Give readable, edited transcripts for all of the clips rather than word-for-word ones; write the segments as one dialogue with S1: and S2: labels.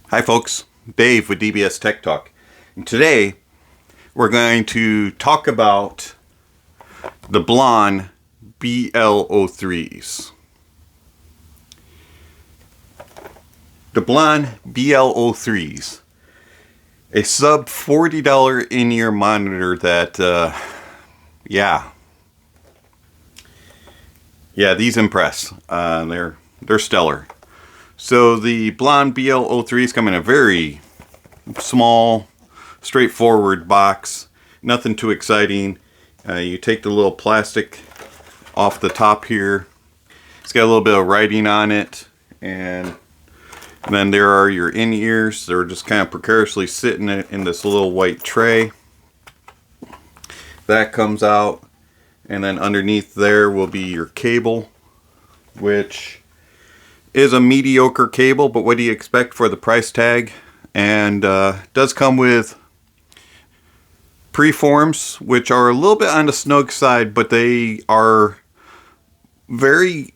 S1: Hi folks, Dave with DBS Tech Talk. And today we're going to talk about the BLON BL03s. The BLON BL03s, a sub $40 in-ear monitor that, these impress. They're stellar. So the BLON BL03s come in a very small, straightforward box. Nothing too exciting. You take the little plastic off the top here. It's got a little bit of writing on it. And then there are your in-ears. They're just kind of precariously sitting in this little white tray. That comes out. And then underneath there will be your cable, which is a mediocre cable, but what do you expect for the price tag? And does come with preforms, which are a little bit on the snug side, but they are very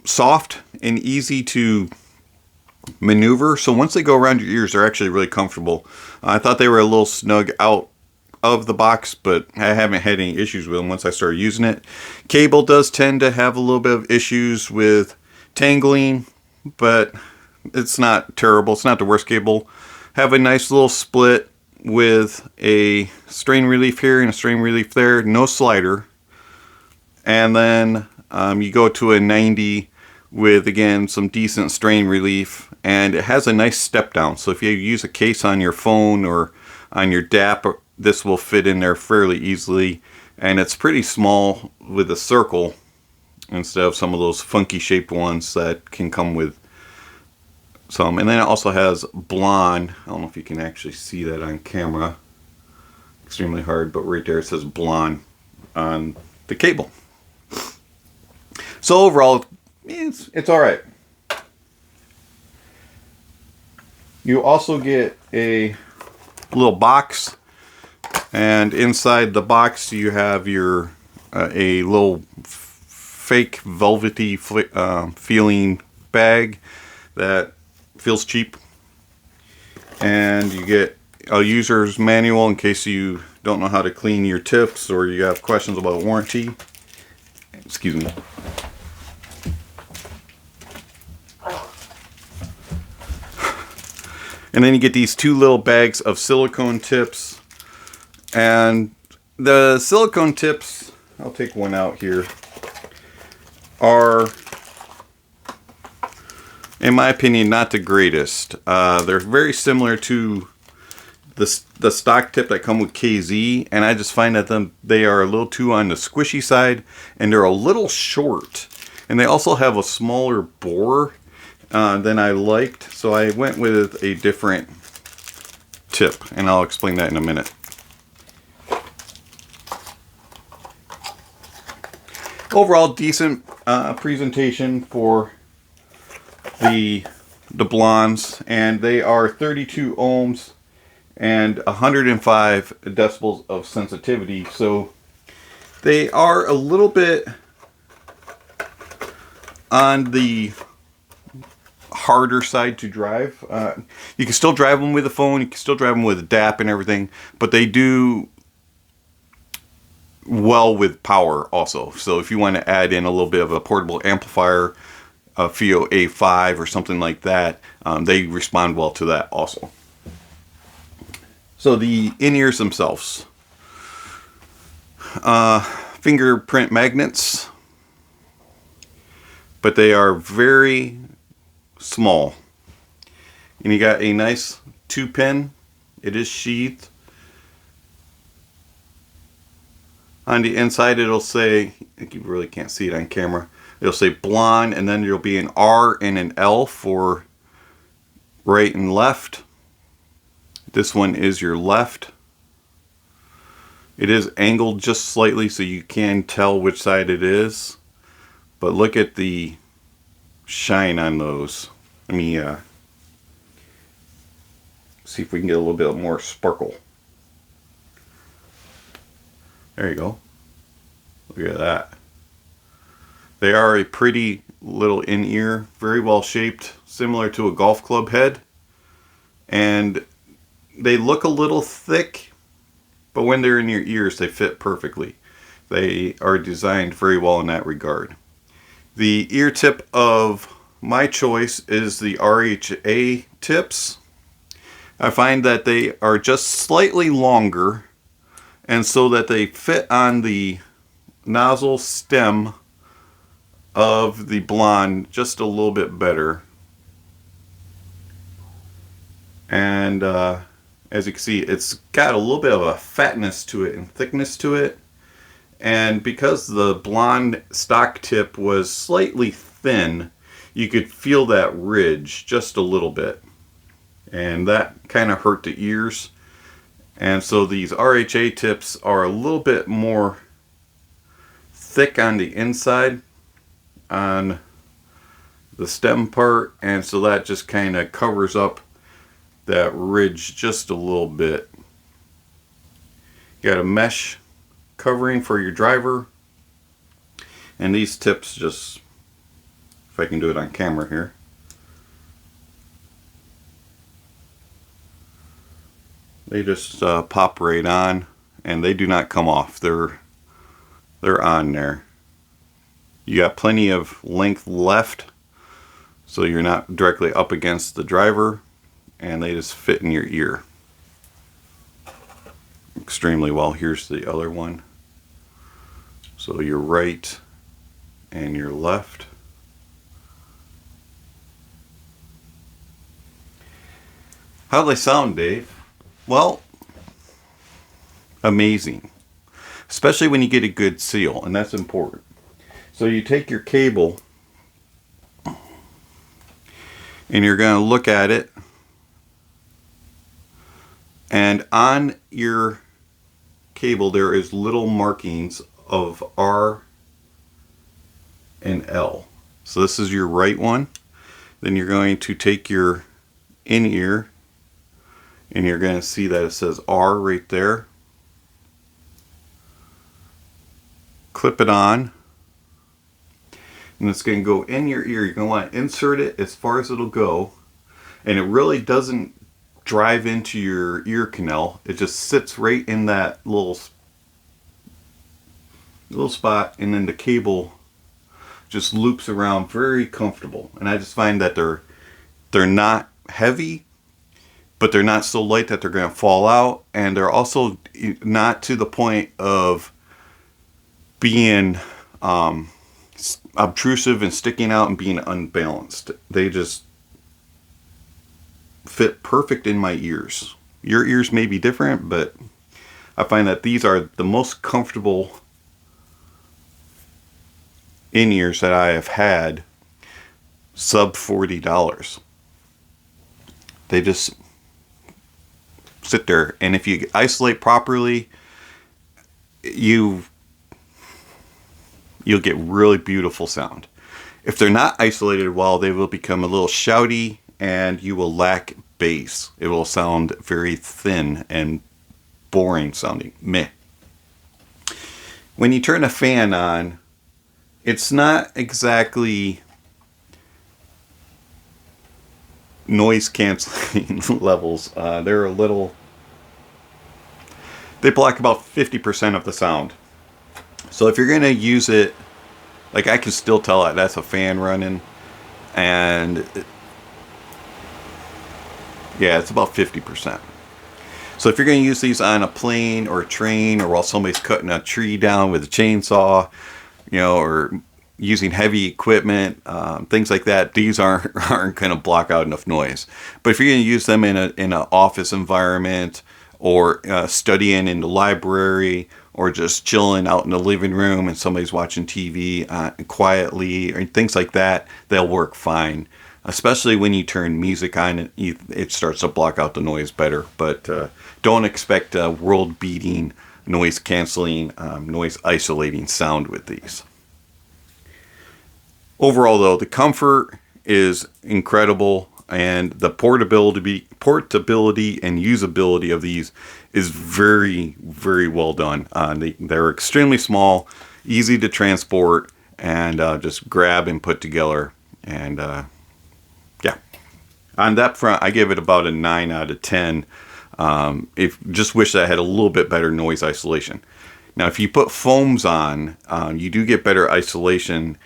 S1: soft and easy to maneuver. So once they go around your ears, they're actually really comfortable. I thought they were a little snug out of the box, but I haven't had any issues with them once I started using it. Cable does tend to have a little bit of issues with tangling, but it's not terrible. It's not the worst cable. Have a nice little split with a strain relief here and a strain relief there. No slider. And then you go to a 90 with, again, some decent strain relief. And it has a nice step down. So if you use a case on your phone or on your DAP, this will fit in there fairly easily. And it's pretty small with a circle, instead of some of those funky shaped ones that can come with some. And then it also has BLON. I don't know if you can actually see that on camera. Extremely hard, but right there it says BLON on the cable. So overall, it's alright. You also get a little box, and inside the box you have your a little fake velvety feeling bag that feels cheap, and you get a user's manual in case you don't know how to clean your tips or you have questions about warranty. Excuse me. And then you get these two little bags of silicone tips, and the silicone tips, I'll take one out here, are, in my opinion, not the greatest. They're very similar to the stock tip that come with KZ, and I just find that they are a little too on the squishy side, and they're a little short. And they also have a smaller bore than I liked, so I went with a different tip, and I'll explain that in a minute. Overall, decent presentation for the BLONs, and they are 32 ohms and 105 decibels of sensitivity, so they are a little bit on the harder side to drive. You can still drive them with a phone, you can still drive them with a DAP and everything, but they do well with power also. So if you want to add in a little bit of a portable amplifier, a FIO A5 or something like that, they respond well to that also. So the in-ears themselves, fingerprint magnets, but they are very small. And you got a nice 2-pin. It is sheathed. On the inside it'll say, you really can't see it on camera, it'll say BLON, and then there'll be an R and an L for right and left. This one is your left. It is angled just slightly so you can tell which side it is, but look at the shine on those. Let me see if we can get a little bit more sparkle. There you go. Look at that. They are a pretty little in-ear, very well shaped, similar to a golf club head. And they look a little thick, but when they're in your ears, they fit perfectly. They are designed very well in that regard. The ear tip of my choice is the RHA tips. I find that they are just slightly longer, and so that they fit on the nozzle stem of the BLON just a little bit better. And as you can see, it's got a little bit of a fatness to it and thickness to it. And because the BLON stock tip was slightly thin, you could feel that ridge just a little bit. And that kind of hurt the ears. And so these RHA tips are a little bit more thick on the inside on the stem part. And so that just kind of covers up that ridge just a little bit. You got a mesh covering for your driver, and these tips just, if I can do it on camera here, they just pop right on, and they do not come off. They're on there. You got plenty of length left, so you're not directly up against the driver, and they just fit in your ear extremely well. Here's the other one. So your right and your left. How do they sound, Dave? Well, amazing. Especially when you get a good seal, and that's important. So you take your cable and you're going to look at it, and on your cable there is little markings of R and L. So this is your right one. Then you're going to take your in-ear, and you're going to see that it says R right there. Clip it on, and it's going to go in your ear. You're going to want to insert it as far as it'll go, and it really doesn't drive into your ear canal. It just sits right in that little spot, and then the cable just loops around very comfortable. And I just find that they're not heavy, but they're not so light that they're going to fall out, and they're also not to the point of being obtrusive and sticking out and being unbalanced. They just fit perfect in my ears. Your ears may be different, but I find that these are the most comfortable in-ears that I have had sub $40. They just sit there, and if you isolate properly, you'll get really beautiful sound. If they're not isolated well, they will become a little shouty, and you will lack bass. It will sound very thin and boring sounding. Meh. When you turn a fan on, it's not exactly noise canceling levels. They're a little, they block about 50% of the sound. So if you're going to use it, like I can still tell that that's a fan running, and yeah, it's about 50%. So if you're going to use these on a plane or a train, or while somebody's cutting a tree down with a chainsaw, you know, or using heavy equipment, things like that, these aren't going to block out enough noise. But if you're going to use them in an office environment, or studying in the library, or just chilling out in the living room and somebody's watching TV quietly, or things like that, they'll work fine. Especially when you turn music on, it starts to block out the noise better. But don't expect a world-beating, noise-canceling, noise-isolating sound with these. Overall, though, the comfort is incredible, and the portability and usability of these is very, very well done. They're extremely small, easy to transport, and just grab and put together. And yeah, On that front, I give it about a 9 out of 10. If just wish that I had a little bit better noise isolation. Now, if you put foams on, you do get better isolation,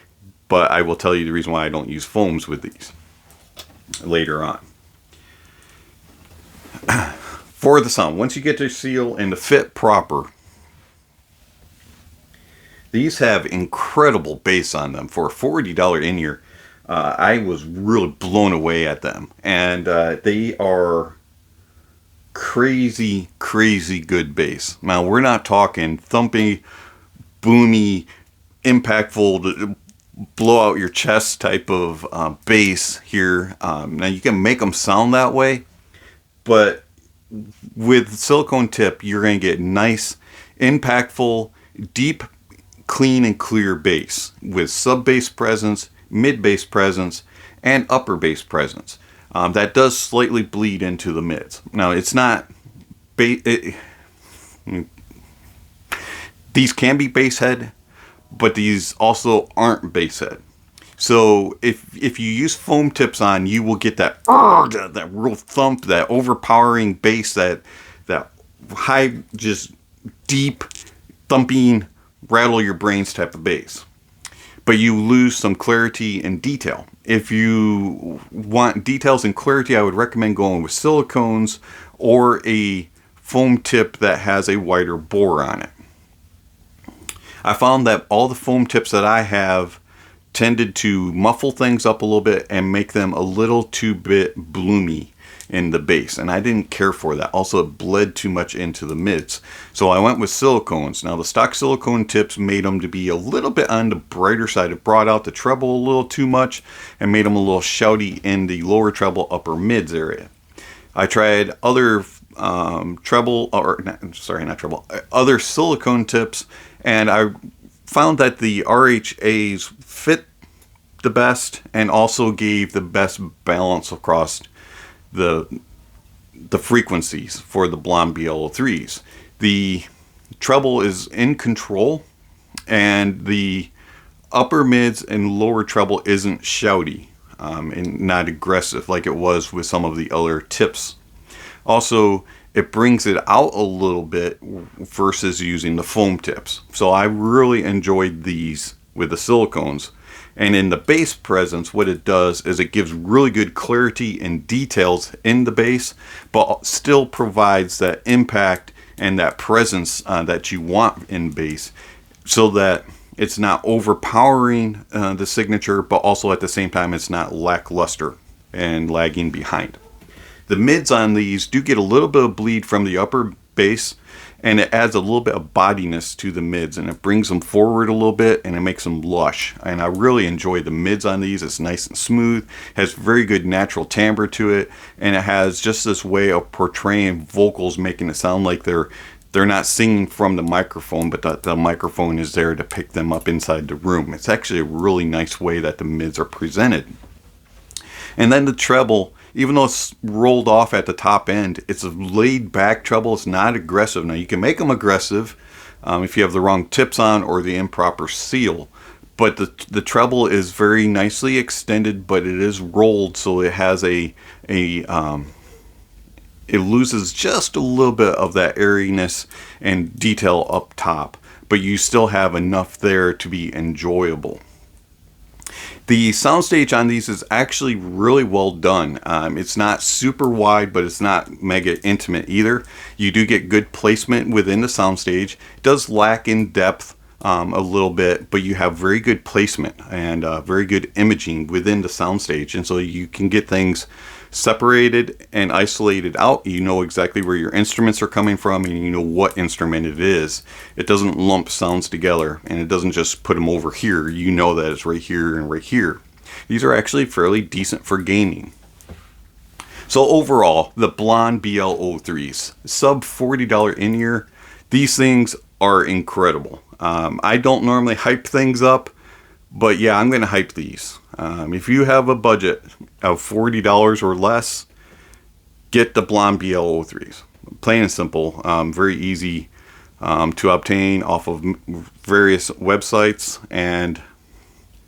S1: but I will tell you the reason why I don't use foams with these later on. For the sound, once you get the seal and the fit proper, these have incredible bass on them. For a $40 in-ear, I was really blown away at them. And they are crazy, crazy good bass. Now, we're not talking thumpy, boomy, impactful, blow out your chest type of bass here. Now, you can make them sound that way, but with silicone tip, you're going to get nice, impactful, deep, clean, and clear bass with sub bass presence, mid bass presence, and upper bass presence. That does slightly bleed into the mids. Now, it's not these can be bass head, but these also aren't bass head. So if you use foam tips on, you will get that real thump, that overpowering bass, that high, just deep thumping, rattle your brains type of bass. But you lose some clarity and detail. If you want details and clarity, I would recommend going with silicones or a foam tip that has a wider bore on it. I found that all the foam tips that I have tended to muffle things up a little bit and make them a little too bit bloomy in the bass, and I didn't care for that. Also, it bled too much into the mids, so I went with silicones. Now, the stock silicone tips made them to be a little bit on the brighter side. It brought out the treble a little too much and made them a little shouty in the lower treble, upper mids area. I tried other other silicone tips, and I found that the RHAs fit the best and also gave the best balance across the frequencies for the BLON BL03s. The treble is in control, and the upper mids and lower treble isn't shouty and not aggressive like it was with some of the other tips. Also, it brings it out a little bit versus using the foam tips. So I really enjoyed these with the silicones. And in the bass presence, what it does is it gives really good clarity and details in the bass, but still provides that impact and that presence that you want in bass, so that it's not overpowering the signature, but also at the same time it's not lackluster and lagging behind. The mids on these do get a little bit of bleed from the upper bass, and it adds a little bit of bodiness to the mids, and it brings them forward a little bit, and it makes them lush. And I really enjoy the mids on these. It's nice and smooth, has very good natural timbre to it, and it has just this way of portraying vocals, making it sound like they're not singing from the microphone, but that the microphone is there to pick them up inside the room. It's actually a really nice way that the mids are presented. And then the treble, even though it's rolled off at the top end, it's a laid back treble. It's not aggressive. Now, you can make them aggressive if you have the wrong tips on or the improper seal, but the treble is very nicely extended, but it is rolled, so it has it loses just a little bit of that airiness and detail up top, but you still have enough there to be enjoyable. The soundstage on these is actually really well done. It's not super wide, but it's not mega intimate either. You do get good placement within the soundstage. It does lack in depth a little bit, but you have very good placement and very good imaging within the soundstage, and so you can get things separated and isolated out. You know exactly where your instruments are coming from, and you know what instrument it is. It doesn't lump sounds together, and it doesn't just put them over here. You know that it's right here and right here. These are actually fairly decent for gaming. So overall, the BLON BL03s, sub $40 in-ear, these things are incredible. I don't normally hype things up, but yeah, I'm going to hype these. If you have a budget of $40 or less, get the BLON BL03s. Plain and simple, very easy to obtain off of various websites, and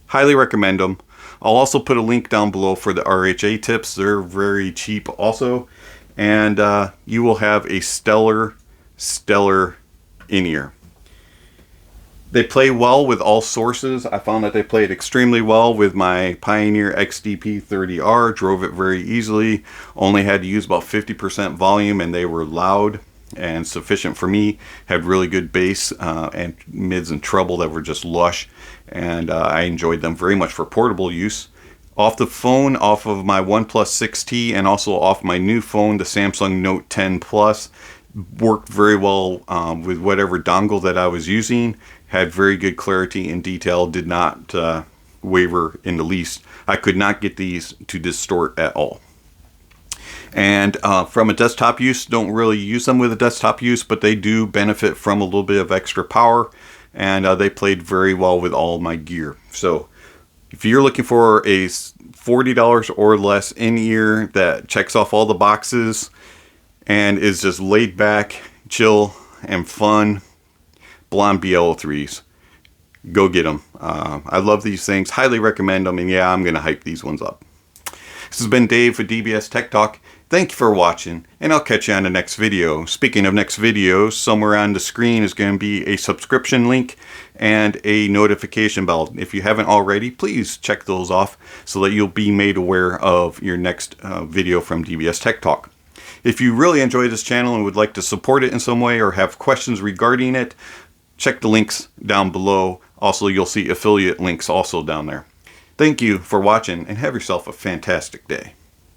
S1: highly recommend them. I'll also put a link down below for the RHA tips. They're very cheap also. And you will have a stellar in-ear. They play well with all sources. I found that they played extremely well with my Pioneer XDP30R. Drove it very easily. Only had to use about 50% volume, and they were loud and sufficient for me. Had really good bass and mids and treble that were just lush, and I enjoyed them very much for portable use. Off the phone, off of my OnePlus 6T, and also off my new phone, the Samsung Note 10 Plus, worked very well with whatever dongle that I was using. Had very good clarity and detail, did not waver in the least. I could not get these to distort at all. And from a desktop use, don't really use them with a desktop use, but they do benefit from a little bit of extra power, and they played very well with all my gear. So if you're looking for a $40 or less in-ear that checks off all the boxes and is just laid back, chill, and fun, BLON BL03s. Go get them. I love these things. Highly recommend them. And yeah, I'm going to hype these ones up. This has been Dave for DBS Tech Talk. Thank you for watching, and I'll catch you on the next video. Speaking of next videos, somewhere on the screen is going to be a subscription link and a notification bell. If you haven't already, please check those off so that you'll be made aware of your next video from DBS Tech Talk. If you really enjoy this channel and would like to support it in some way or have questions regarding it, check the links down below. Also, you'll see affiliate links also down there. Thank you for watching, and have yourself a fantastic day.